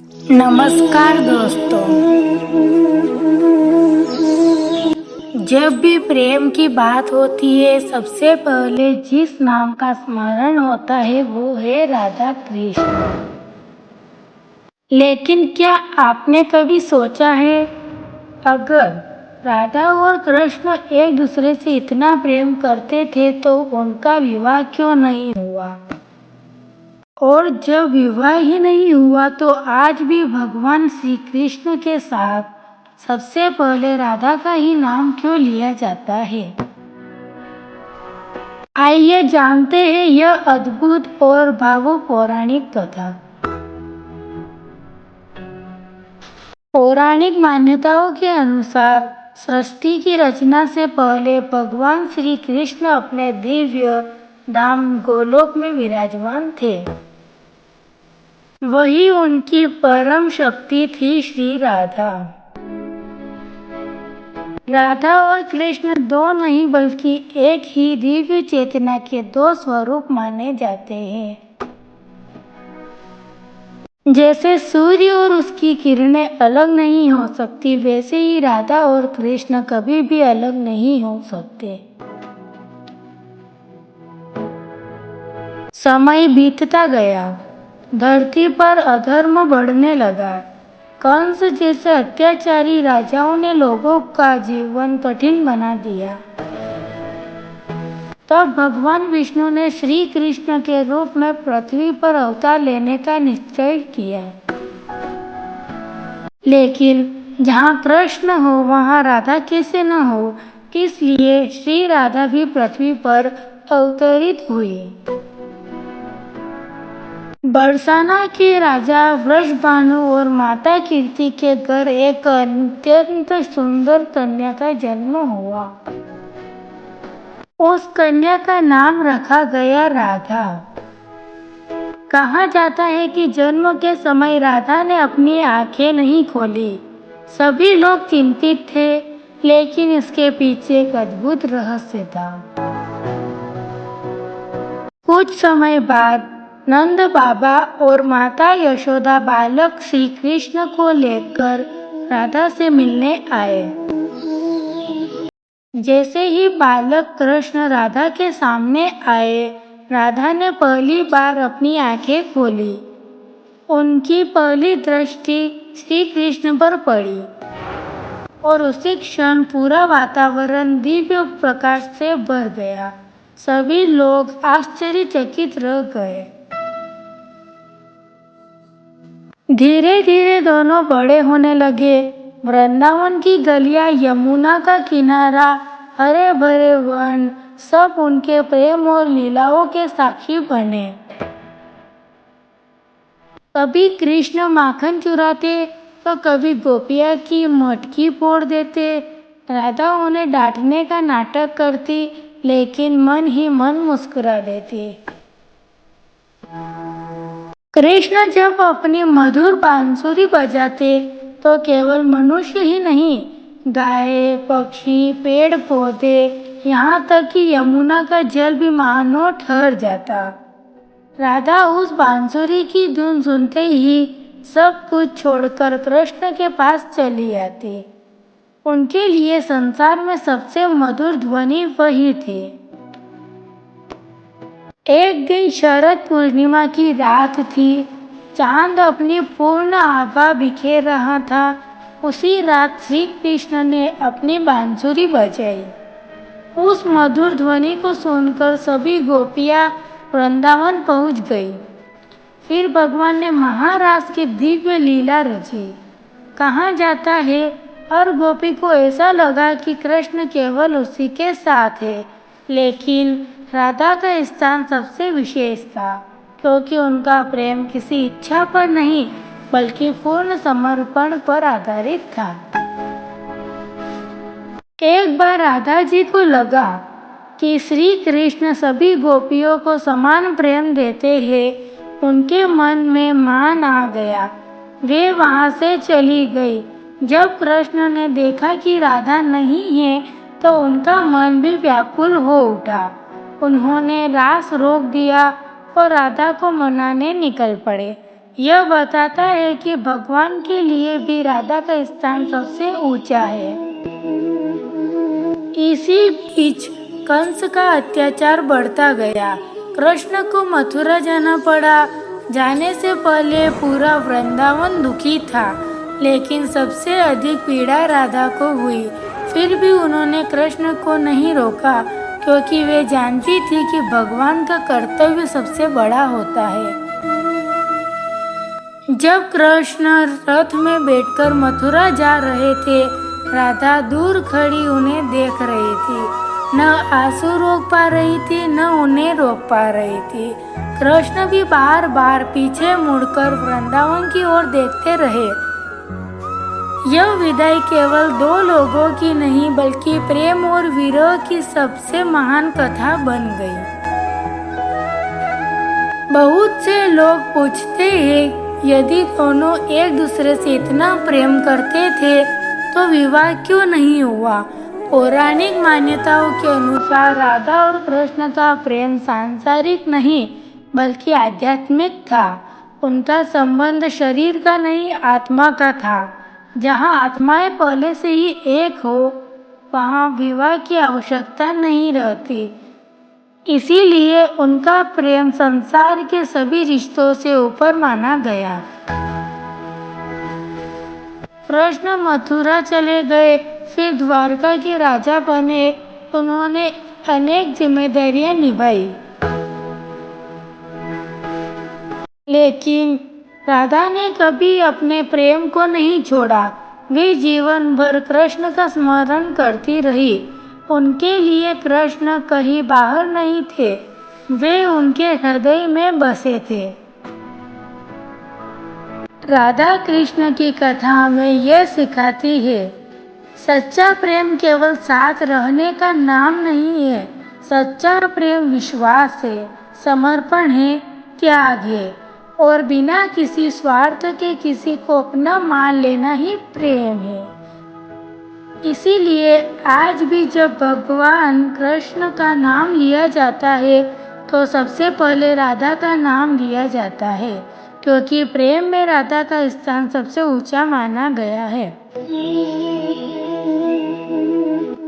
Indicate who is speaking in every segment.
Speaker 1: नमस्कार दोस्तों। जब भी प्रेम की बात होती है सबसे पहले जिस नाम का स्मरण होता है वो है राधा कृष्ण। लेकिन क्या आपने कभी सोचा है, अगर राधा और कृष्ण एक दूसरे से इतना प्रेम करते थे तो उनका विवाह क्यों नहीं हुआ? और जब विवाह ही नहीं हुआ तो आज भी भगवान श्री कृष्ण के साथ सबसे पहले राधा का ही नाम क्यों लिया जाता है? आइए जानते हैं यह अद्भुत और भावुक पौराणिक कथा। पौराणिक मान्यताओं के अनुसार सृष्टि की रचना से पहले भगवान श्री कृष्ण अपने दिव्य धाम गोलोक में विराजमान थे। वही उनकी परम शक्ति थी श्री राधा। राधा और कृष्ण दो नहीं बल्कि एक ही दिव्य चेतना के दो स्वरूप माने जाते हैं। जैसे सूर्य और उसकी किरणें अलग नहीं हो सकती, वैसे ही राधा और कृष्ण कभी भी अलग नहीं हो सकते। समय बीतता गया, धरती पर अधर्म बढ़ने लगा। कंस जैसे अत्याचारी राजाओं ने लोगों का जीवन कठिन बना दिया। तब भगवान विष्णु ने श्री कृष्ण के रूप में पृथ्वी पर अवतार लेने का निश्चय किया। लेकिन जहाँ कृष्ण हो वहाँ राधा कैसे न हो, इसलिए श्री राधा भी पृथ्वी पर अवतरित हुई। बरसाना के राजा वृषभानु और माता कीर्ति के घर एक अत्यंत सुंदर कन्या का जन्म हुआ। उस कन्या का नाम रखा गया राधा। कहा जाता है कि जन्म के समय राधा ने अपनी आंखें नहीं खोली। सभी लोग चिंतित थे, लेकिन इसके पीछे एक अद्भुत रहस्य था। कुछ समय बाद नंद बाबा और माता यशोदा बालक श्री कृष्ण को लेकर राधा से मिलने आए। जैसे ही बालक कृष्ण राधा के सामने आए, राधा ने पहली बार अपनी आंखें खोली। उनकी पहली दृष्टि श्री कृष्ण पर पड़ी और उसी क्षण पूरा वातावरण दिव्य प्रकाश से भर गया। सभी लोग आश्चर्यचकित रह गए। धीरे धीरे दोनों बड़े होने लगे। वृंदावन की गलियां, यमुना का किनारा, हरे भरे वन, सब उनके प्रेम और लीलाओं के साक्षी बने। कभी कृष्ण माखन चुराते तो कभी गोपिया की मटकी फोड़ देते। राधा उन्हें डांटने का नाटक करती, लेकिन मन ही मन मुस्कुरा देती। कृष्ण जब अपनी मधुर बांसुरी बजाते तो केवल मनुष्य ही नहीं, गाय, पक्षी, पेड़ पौधे, यहाँ तक कि यमुना का जल भी मानो ठहर जाता। राधा उस बांसुरी की धुन सुनते ही सब कुछ छोड़कर कृष्ण के पास चली आती। उनके लिए संसार में सबसे मधुर ध्वनि वही थी। एक दिन शरद पूर्णिमा की रात थी। चांद अपनी पूर्ण आभा बिखेर रहा था। उसी रात श्री कृष्ण ने अपनी बांसुरी बजाई। उस मधुर ध्वनि को सुनकर सभी गोपियां वृंदावन पहुंच गई। फिर भगवान ने महारास की दिव्य लीला रची। कहा जाता है, हर गोपी को ऐसा लगा कि कृष्ण केवल उसी के साथ है, लेकिन राधा का स्थान सबसे विशेष था, क्योंकि उनका प्रेम किसी इच्छा पर नहीं बल्कि पूर्ण समर्पण पर आधारित था। एक बार राधा जी को लगा कि श्री कृष्ण सभी गोपियों को समान प्रेम देते हैं। उनके मन में मान आ गया। वे वहां से चली गई। जब कृष्ण ने देखा कि राधा नहीं है तो उनका मन भी व्याकुल हो उठा। उन्होंने रास रोक दिया और राधा को मनाने निकल पड़े। यह बताता है कि भगवान के लिए भी राधा का स्थान सबसे ऊंचा है। इसी बीच कंस का अत्याचार बढ़ता गया। कृष्ण को मथुरा जाना पड़ा। जाने से पहले पूरा वृंदावन दुखी था, लेकिन सबसे अधिक पीड़ा राधा को हुई। फिर भी उन्होंने कृष्ण को नहीं रोका, क्योंकि वे जानती थी कि भगवान का कर्तव्य सबसे बड़ा होता है। जब कृष्ण रथ में बैठकर मथुरा जा रहे थे, राधा दूर खड़ी उन्हें देख रही थी। न आंसू रोक पा रही थी, न उन्हें रोक पा रही थी। कृष्ण भी बार बार पीछे मुड़कर वृंदावन की ओर देखते रहे। यह विदाई केवल दो लोगों की नहीं, बल्कि प्रेम और विरह की सबसे महान कथा बन गई। बहुत से लोग पूछते हैं, यदि दोनों एक दूसरे से इतना प्रेम करते थे तो विवाह क्यों नहीं हुआ? पौराणिक मान्यताओं के अनुसार राधा और कृष्ण का प्रेम सांसारिक नहीं, बल्कि आध्यात्मिक था। उनका संबंध शरीर का नहीं, आत्मा का था। जहाँ आत्माएं पहले से ही एक हो, वहाँ विवाह की आवश्यकता नहीं रहती। इसीलिए उनका प्रेम संसार के सभी रिश्तों से ऊपर माना गया। कृष्ण मथुरा चले गए, फिर द्वारका के राजा बने। उन्होंने अनेक जिम्मेदारियां निभाई, लेकिन राधा ने कभी अपने प्रेम को नहीं छोड़ा। वे जीवन भर कृष्ण का स्मरण करती रही। उनके लिए कृष्ण कहीं बाहर नहीं थे, वे उनके हृदय में बसे थे। राधा कृष्ण की कथा हमें यह सिखाती है, सच्चा प्रेम केवल साथ रहने का नाम नहीं है। सच्चा प्रेम विश्वास है, समर्पण है, त्याग है, और बिना किसी स्वार्थ के किसी को अपना मान लेना ही प्रेम है। इसीलिए आज भी जब भगवान कृष्ण का नाम लिया जाता है, तो सबसे पहले राधा का नाम लिया जाता है, क्योंकि प्रेम में राधा का स्थान सबसे ऊंचा माना गया है।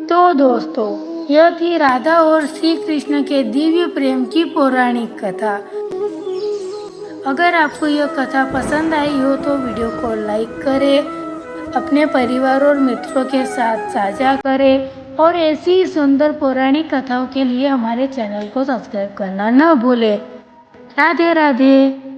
Speaker 1: तो दोस्तों, यह थी राधा और श्री कृष्ण के दिव्य प्रेम की पौराणिक कथा। अगर आपको यह कथा पसंद आई हो तो वीडियो को लाइक करें, अपने परिवार और मित्रों के साथ साझा करें, और ऐसी ही सुंदर पौराणिक कथाओं के लिए हमारे चैनल को सब्सक्राइब करना न भूलें। राधे राधे।